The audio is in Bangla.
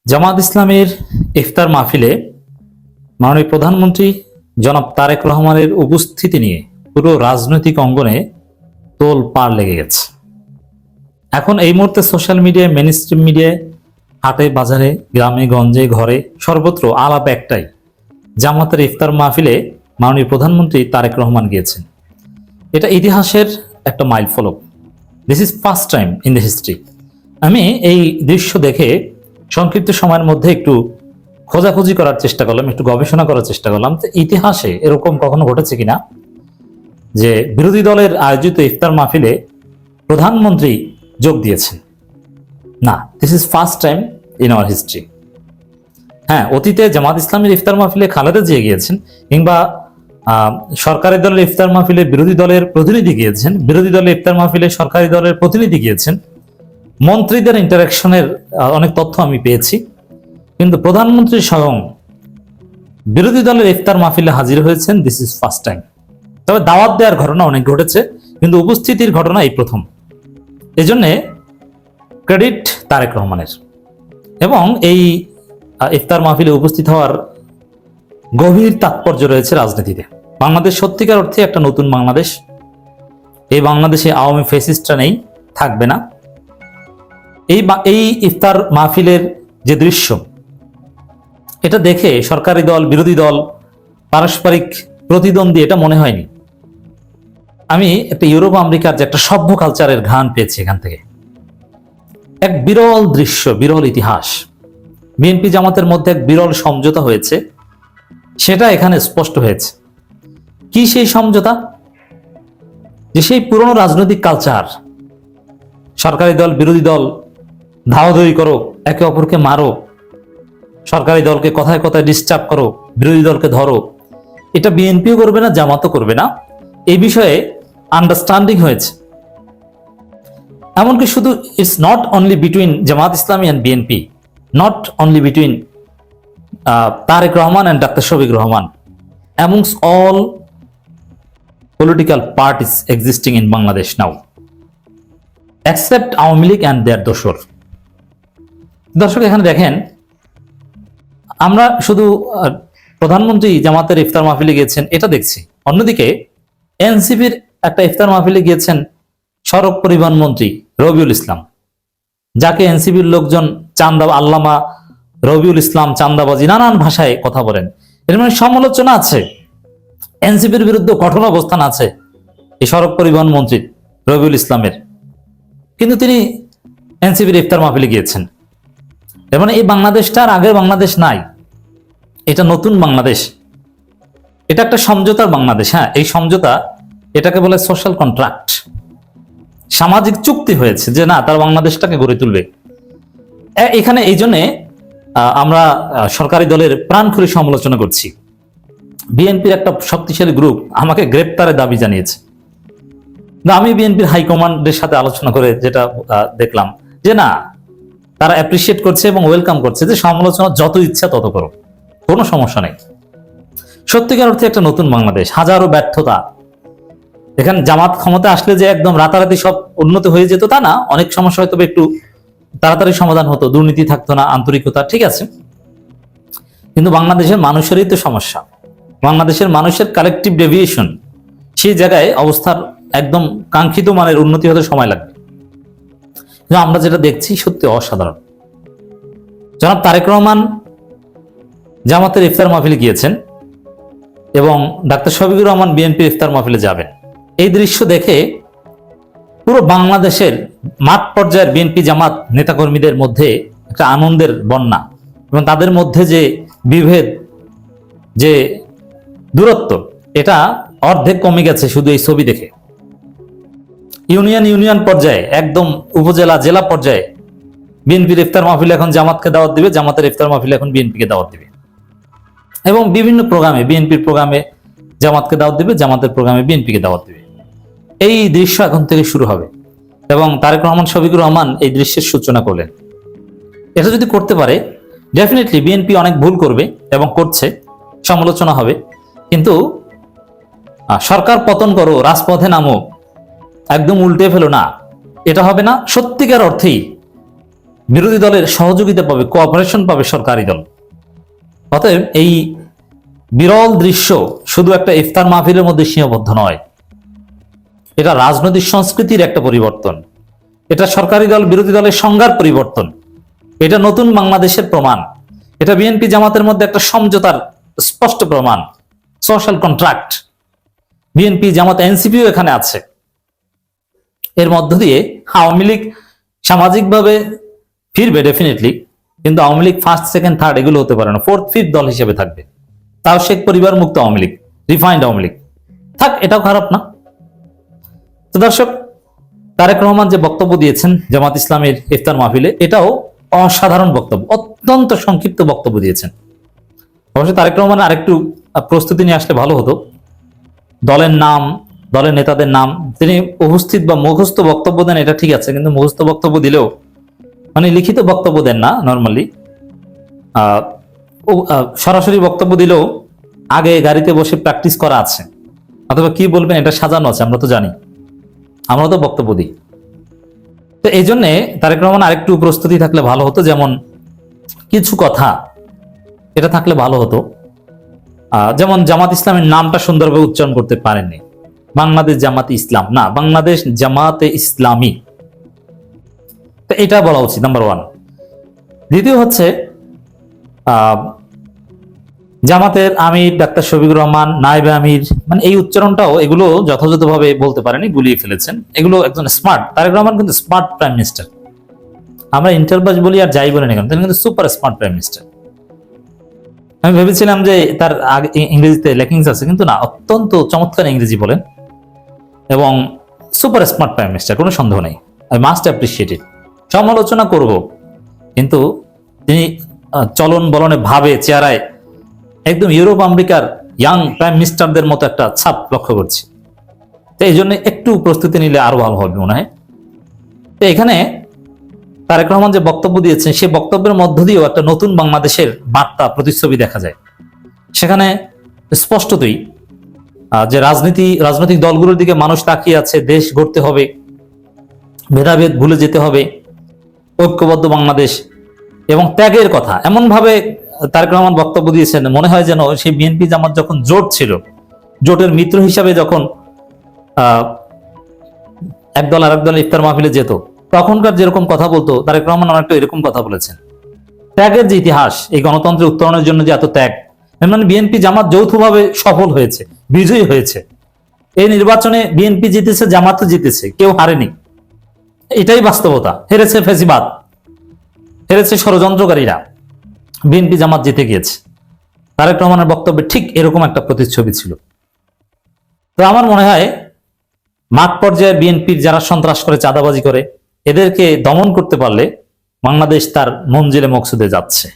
জামাত ইসলামের ইফতার মাহফিলে মাননীয় প্রধানমন্ত্রী জনাব তারেক রহমানের উপস্থিতি নিয়ে পুরো রাজনৈতিক অঙ্গনে তোলপাড় লেগে গেছে। এখন এই মুহূর্তে সোশ্যাল মিডিয়ায়, মেইনস্ট্রিম মিডিয়ায়, হাটে বাজারে, গ্রামে গঞ্জে, ঘরে সর্বত্র আলাপ একটাই, জামাতের ইফতার মাহফিলে মাননীয় প্রধানমন্ত্রী তারেক রহমান গিয়েছেন। এটা ইতিহাসের একটা মাইল ফলক। This is first time in the history. আমি এই দৃশ্য দেখে সংক্ষিপ্ত সময়ের মধ্যে একটু খোঁজাখুঁজি করার চেষ্টা করলাম, একটু গবেষণা করার চেষ্টা করলাম যে ইতিহাসে এরকম কখনো ঘটেছে কিনা যে বিরোধী দলের আয়োজিত ইফতার মাহফিলে প্রধানমন্ত্রী যোগ দিয়েছেন। না, this is first time in our history. হ্যাঁ, অতীতে জামাত ইসলামের ইফতার মাহফিলে খালেদা জিয়া গিয়েছেন, কিংবা সরকারি দলের ইফতার মাহফিলে বিরোধী দলের প্রতিনিধি গিয়েছেন, বিরোধী দলের ইফতার মাহফিলে সরকারি দলের প্রতিনিধি গিয়েছেন। মন্ত্রীদের ইন্টারাকশনের অনেক তথ্য আমি পেয়েছি, কিন্তু প্রধানমন্ত্রী স্বয়ং বিরোধী দলের ইফতার মাহফিলে হাজির হয়েছেন। This is first time. তবে দাওয়াত দেওয়ার ঘটনা অনেক ঘটেছে, কিন্তু উপস্থিতির ঘটনা এই প্রথম। এজন্যে ক্রেডিট তারেক রহমানের। এবং এই ইফতার মাহফিলে উপস্থিত হওয়ার গভীর তাৎপর্য রয়েছে রাজনীতিতে। বাংলাদেশ সত্যিকার অর্থে একটা নতুন বাংলাদেশ। এই বাংলাদেশে আওয়ামী ফ্যাসিস্টরা নেই, থাকবে না। এই ইফতার মাহফিলের যে দৃশ্য, এটা দেখে সরকারি দল, বিরোধী দল, পারস্পরিক প্রতিদ্বন্দ্বী এটা মনে হয়নি। আমি একটা ইউরোপ আমেরিকার যে একটা সভ্য কালচারের ঘ্রাণ পেয়েছি এখান থেকে। এক বিরল দৃশ্য, বিরল ইতিহাস। বিএনপি জামাতের মধ্যে এক বিরল সমঝোতা হয়েছে, সেটা এখানে স্পষ্ট হয়েছে। কি সেই সমঝোতা? যে সেই পুরনো রাজনৈতিক কালচার, সরকারি দল বিরোধী দল ধাওয়াধাওয়ি করো, একে অপরকে মারো, সরকারি দলকে কথায় কথায় ডিস্টার্ব করো, বিরোধী দলকে ধরো, এটা বিএনপিও করবে না, জামাতও করবে না। এই বিষয়ে আন্ডারস্ট্যান্ডিং হয়েছে। এমনকি শুধু it's not only between Jamaat Islami and BNP, not only between Tarique Rahman and doctor Shafiq Rahman, amongst all political parties existing in Bangladesh now, except Awami League and their দোসর। দর্শক, এখানে দেখেন, আমরা শুধু প্রধানমন্ত্রী জামাতের ইফতার মাহফিলে গিয়েছেন এটা দেখছি, অন্যদিকে এনসিপির একটা ইফতার মাহফিলে গিয়েছেন সড়ক পরিবহন মন্ত্রী রবিউল ইসলাম, যাকে এনসিপির লোকজন চান্দা, আল্লামা রবিউল ইসলাম চান্দাবাজি নানান ভাষায় কথা বলেন। এর মানে সমালোচনা আছে, এনসিপির বিরুদ্ধে কঠোর অবস্থান আছে এই সড়ক পরিবহন মন্ত্রী রবিউল ইসলামের, কিন্তু তিনি এনসিপির ইফতার মাহফিলে গিয়েছেন। এর মানে এই বাংলাদেশটা আর আগের বাংলাদেশ নাই, এটা নতুন বাংলাদেশ। এটা একটা সমঝোতার বাংলাদেশ। হ্যাঁ, এই সমঝোতা, এটাকে বলে সোশ্যাল কন্ট্রাক্ট, সামাজিক চুক্তি হয়েছে যে না, তার বাংলাদেশটাকে গড়ে তুলবে। এখানে এই জন্যে আমরা সরকারি দলের প্রাণখুরি সমালোচনা করছি। বিএনপির একটা শক্তিশালী গ্রুপ আমাকে গ্রেপ্তারের দাবি জানিয়েছে। আমি বিএনপির হাইকমান্ডের সাথে আলোচনা করে যেটা দেখলাম যে না, তারা অ্যাপ্রিসিয়েট করছে এবং ওয়েলকাম করছে যে সমালোচনা যত ইচ্ছা তত করো, কোনো সমস্যা নেই। সত্যিকার অর্থে একটা নতুন বাংলাদেশ, হাজারো ব্যর্থতা। এখানে জামাত ক্ষমতা আসলে যে একদম রাতারাতি সব উন্নতি হয়ে যেত তা না, অনেক সমস্যা হয়তো একটু তাড়াতাড়ি সমাধান হতো, দুর্নীতি থাকতো না, আন্তরিকতা ঠিক আছে, কিন্তু বাংলাদেশের মানুষেরই তো সমস্যা। বাংলাদেশের মানুষের কালেকটিভ ডেভিয়েশন, সেই জায়গায় অবস্থার একদম কাঙ্ক্ষিত মানের উন্নতি হতে সময় লাগবে। কিন্তু আমরা যেটা দেখছি সত্যি অসাধারণ। জনাব তারেক রহমান জামাতের ইফতার মাহফিলে গিয়েছেন এবং ডাক্তার শফিকুর রহমান বিএনপির ইফতার মাহফিলে যাবেন। এই দৃশ্য দেখে পুরো বাংলাদেশের মাঠ পর্যায়ের বিএনপি জামাত নেতাকর্মীদের মধ্যে একটা আনন্দের বন্যা, এবং তাদের মধ্যে যে বিভেদ, যে দূরত্ব, এটা অর্ধেক কমে গেছে শুধু এই ছবি দেখে। ইউনিয়ন পর্যায়ে, একদম উপজেলা, জেলা পর্যায়ে বিএনপির ইফতার মাহফিলে এখন জামাতকে দাওয়াত দিবে, জামাতের ইফতার মাহফিলে এখন বিএনপিকে দাওয়াত দিবে, এবং বিভিন্ন প্রোগ্রামে বিএনপির প্রোগ্রামে জামাতকে দাওয়াত দিবে, জামাতের প্রোগ্রামে বিএনপিকে দাওয়াত দিবে। এই দৃশ্য এখন থেকে শুরু হবে, এবং তারেক রহমান, শফিকুর রহমান এই দৃশ্যের সূচনা করলেন। এটা যদি করতে পারে, ডেফিনেটলি বিএনপি অনেক ভুল করবে এবং করছে, সমালোচনা হবে, কিন্তু সরকার পতন করো, রাজপথে নামো, একদম উল্টে ফেলো না, এটা হবে না। সত্যিকার অর্থেই বিরোধী দলের সহযোগিতা পাবে, কোঅপারেশন পাবে সরকারি দল। অতএব এই বিরল দৃশ্য শুধু একটা ইফতার মাহফিলের মধ্যে সীমাবদ্ধ নয়, এটা রাজনৈতিক সংস্কৃতির একটা পরিবর্তন, এটা সরকারি দল বিরোধী দলের সংজ্ঞার পরিবর্তন, এটা নতুন বাংলাদেশের প্রমাণ, এটা বিএনপি জামাতের মধ্যে একটা সমঝোতার স্পষ্ট প্রমাণ, সোশ্যাল কন্ট্রাক্ট। বিএনপি জামাত এনসিপিও এখানে আছে। এর মধ্য দিয়ে আওয়ামী লীগ সামাজিকভাবে ফিরবে ডেফিনেটলি, কিন্তু Awami League first second third এগুলো হতে পারে না, ফোর্থ ফিফথ দল হিসেবে থাকবে। তাও শেখ পরিবার মুক্ত আওয়ামী লীগ, রিফাইন্ড আওয়ামী লীগ থাক, এটাও খারাপ না। তো দর্শক, তারেক রহমান যে বক্তব্য দিয়েছেন জামাত ইসলামের ইফতার মাহফিলে, এটাও অসাধারণ বক্তব্য, অত্যন্ত সংক্ষিপ্ত বক্তব্য দিয়েছেন। অবশ্যই তারেক রহমান আরেকটু প্রস্তুতি নিয়ে আসলে ভালো হতো। দলের নাম, দলের নেতাদের নাম তিনি উপস্থিত বা মুখস্থ বক্তব্য দেন, এটা ঠিক আছে, কিন্তু মুখস্থ বক্তব্য দিলেও মানে লিখিত বক্তব্য দেন না নর্মালি, সরাসরি বক্তব্য দিলেও আগে গাড়িতে বসে প্র্যাকটিস করা আছে, অথবা কি বলবেন এটা সাজানো আছে, আমরা তো জানি, আমরা তো বক্তব্য দিই। তো এই জন্যে তারেক রহমান আরেকটু প্রস্তুতি থাকলে ভালো হতো, যেমন কিছু কথা এটা থাকলে ভালো হতো। যেমন জামাত ইসলামের নামটা সুন্দরভাবে উচ্চারণ করতে পারেননি, বাংলাদেশ জামাতে ইসলাম না, বাংলাদেশ জামাতে ইসলামী, তো এটা বলা উচিত নাম্বার ওয়ান। দ্বিতীয় হচ্ছে জামাতের আমির ডাক্তার শফিকুর রহমান, নায়েবে আমির, মানে এই উচ্চারণটাও এগুলো যথাযথভাবে বলতে পারেনি, গুলিয়ে ফেলেছেন। এগুলো একজন স্মার্ট, তারেক রহমান কিন্তু স্মার্ট প্রাইম মিনিস্টার। আমরা ইন্টারবাস বলি আর যাই বলি না কেন, তিনি কিন্তু সুপার স্মার্ট প্রাইম মিনিস্টার। আমি ভেবেছিলাম যে তার আগে ইংরেজিতে লেকিংস আছে, কিন্তু না, অত্যন্ত চমৎকার ইংরেজি বলেন এবং সুপার স্মার্ট প্রাইম মিনিস্টার, কোনো সন্দেহ নেই। I must appreciate it. সমালোচনা করব, কিন্তু তিনি চলন বলনে ভাবে চেহারায় একদম ইউরোপ আমেরিকার ইয়াং প্রাইম মিনিস্টারদের মতো একটা ছাপ লক্ষ্য করছি। তো এই জন্য একটু প্রস্তুতি নিলে আরো ভালো হবে মনে হয়। তো এখানে তারেক রহমান যে বক্তব্য দিয়েছেন, সেই বক্তব্যের মধ্য দিয়েও একটা নতুন বাংলাদেশের বার্তা প্রতিচ্ছবি দেখা যায়। সেখানে স্পষ্টতই যে রাজনৈতিক দলগুলোর দিকে মানুষ তাকিয়ে আছে, দেশ গড়তে হবে, ভেদাভেদ ভুলে যেতে হবে, ঐক্যবদ্ধ বাংলাদেশ এবং ত্যাগের কথা এমন ভাবে তারেক রহমান বক্তব্য দিয়েছেন, মনে হয় যেন সেই বিএনপি জামাত যখন জোট ছিল, জোটের মিত্র হিসাবে যখন একদল আরেক দল ইফতার মাহফিলে যেত, তখনকার যেরকম কথা বলতো, তারেক রহমান অনেকটা এরকম কথা বলেছেন। ত্যাগের যে ইতিহাস, এই গণতন্ত্রের উত্তরণের জন্য যে এত ত্যাগ, মানে বিএনপি জামাত যৌথভাবে সফল হয়েছে, বিজয়ী হয়েছে। এই নির্বাচনে বিএনপি জিতেছে, জামাতও জিতেছে, কেউ হারেনি, এটাই বাস্তবতা। হেরেছে ফ্যাসিবাদ, হেরেছে ষড়যন্ত্রকারীরা, বিএনপি জামাত জিতে গিয়েছে। তারেক রহমানের বক্তব্যে ঠিক এরকম একটা প্রতিচ্ছবি ছিল। তো আমার মনে হয় মাঠ পর্যায়ে বিএনপির যারা সন্ত্রাস করে, চাঁদাবাজি করে, এদেরকে দমন করতে পারলে বাংলাদেশ তার মঞ্জিলে মকসুদে যাচ্ছে।